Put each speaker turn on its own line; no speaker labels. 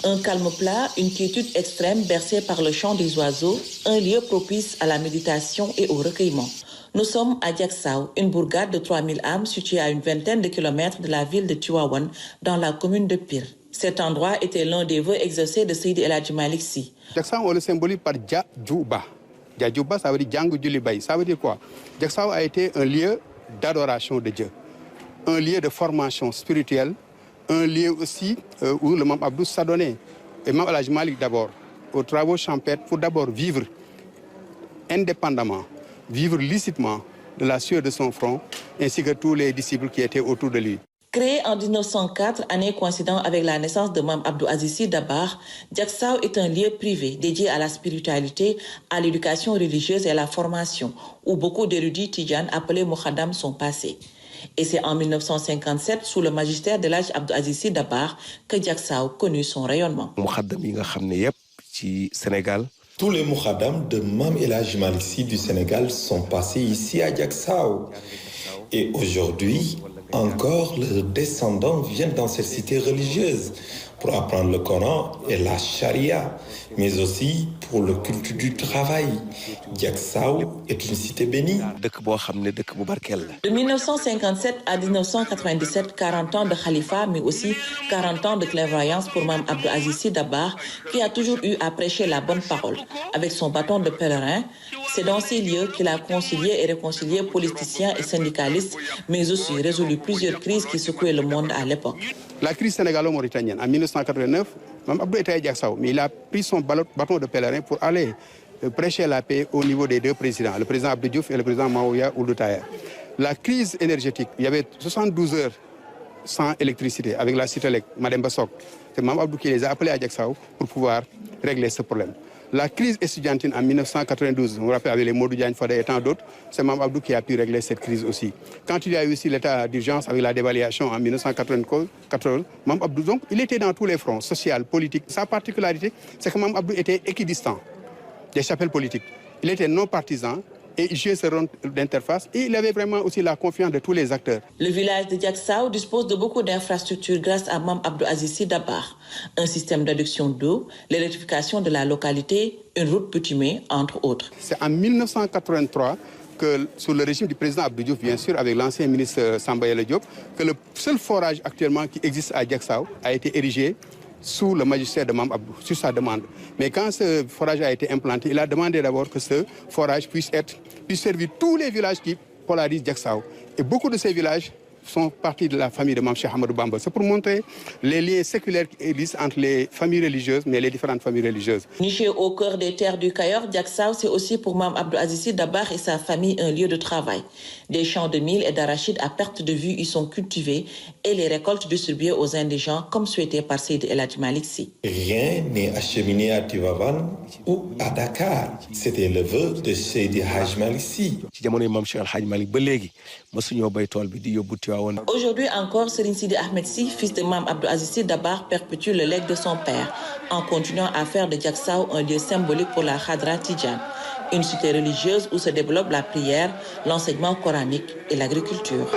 Un calme plat, une quiétude extrême bercée par le chant des oiseaux, un lieu propice à la méditation et au recueillement. Nous sommes à Diacksao, une bourgade de 3000 âmes située à une vingtaine de kilomètres de la ville de Tivaouane, dans la commune de Pire. Cet endroit était l'un des vœux exaucés de Seydi El Hadji Malick Sy.
Diacksao, on le symbolise par Djadjouba. Djadjouba, ça veut dire Django Djulibay. Ça veut dire quoi? Diacksao a été un lieu d'adoration de Dieu, un lieu de formation spirituelle, un lieu aussi où le Mame Abdou s'adonnait, et Mame El Hadji Malick d'abord, aux travaux champêtres pour d'abord vivre indépendamment, vivre licitement de la sueur de son front, ainsi que tous les disciples qui étaient autour de lui.
Créé en 1904, année coïncidant avec la naissance de Mame Abdou Aziz Sy Dabakh, Diacksao est un lieu privé dédié à la spiritualité, à l'éducation religieuse et à la formation, où beaucoup d'érudits tidjanes appelés Moukhadam sont passés. Et c'est en 1957, sous le magistère de l'Hadj Abdou Aziz Sy Dabakh, que Diacksao connut son rayonnement.
Tous les Moukhadam de Mame El Hadji Malick Sy du Sénégal sont passés ici à Diacksao. Et aujourd'hui, encore, leurs descendants viennent dans cette cité religieuse pour apprendre le Coran et la charia, mais aussi pour le culte du travail. Diacksao est une cité bénie.
De 1957 à 1997, 40 ans de khalifa, mais aussi 40 ans de clairvoyance pour Mame Abdou Aziz Sy Dabakh, qui a toujours eu à prêcher la bonne parole. Avec son bâton de pèlerin, c'est dans ces lieux qu'il a concilié et réconcilié politiciens et syndicalistes, mais aussi résolu plusieurs crises qui secouaient le monde à l'époque.
La crise sénégalo-mauritanienne en 1989, Mame Abdou était à Diacksao, mais il a pris son bâton de pèlerin pour aller prêcher la paix au niveau des deux présidents, le président Abdou Diouf et le président Maouya Ould Taya. La crise énergétique, il y avait 72 heures sans électricité avec la Citélec, Madame Bassok. C'est Mame Abdou qui les a appelés à Diacksao pour pouvoir régler ce problème. La crise estudiantine en 1992, on vous rappelle avec les Modou Diagne Fada et tant d'autres, c'est Mame Abdou qui a pu régler cette crise aussi. Quand il y a eu aussi l'état d'urgence avec la dévaluation en 1994, Mame Abdou, donc, il était dans tous les fronts, social, politique. Sa particularité, c'est que Mame Abdou était équidistant des chapelles politiques. Il était non partisan et il jouait ce rôle d'interface et il avait vraiment aussi la confiance de tous les acteurs.
Le village de Diacksao dispose de beaucoup d'infrastructures grâce à Mame Abdou Aziz Sy Dabakh. Un système d'adduction d'eau, l'électrification de la localité, une route bitumée, entre autres.
C'est en 1983 que, sous le régime du président Abdou Diouf, bien sûr, avec l'ancien ministre Samba Yala Diop, que le seul forage actuellement qui existe à Diacksao a été érigé sous le magistère de Mame Abdou, sur sa demande. Mais quand ce forage a été implanté, il a demandé d'abord que ce forage puisse servir tous les villages qui polarisent Diacksao. Et beaucoup de ces villages sont partis de la famille de Mame Cheikh Ahmadou Bamba. C'est pour montrer les liens séculaires qui existent entre les familles religieuses, mais les différentes familles religieuses.
Niché au cœur des terres du Cayor, Diacksao, c'est aussi pour Mame Abdou Aziz Sy Dabakh et sa famille un lieu de travail. Des champs de mil et d'arachides à perte de vue y sont cultivés et les récoltes distribuées aux indigents comme souhaité par Seydi El Hadji Malick Sy.
Rien n'est acheminé à Tivaouane ou à Dakar. C'était le vœu de Seydi Hadji Malick Sy.
Aujourd'hui encore, Serigne Sidi Ahmed Sy, fils de Mame Abdou Aziz Sy Dabakh, perpétue le legs de son père en continuant à faire de Diacksao un lieu symbolique pour la Khadra Tidjane, une cité religieuse où se développe la prière, l'enseignement coranique et l'agriculture.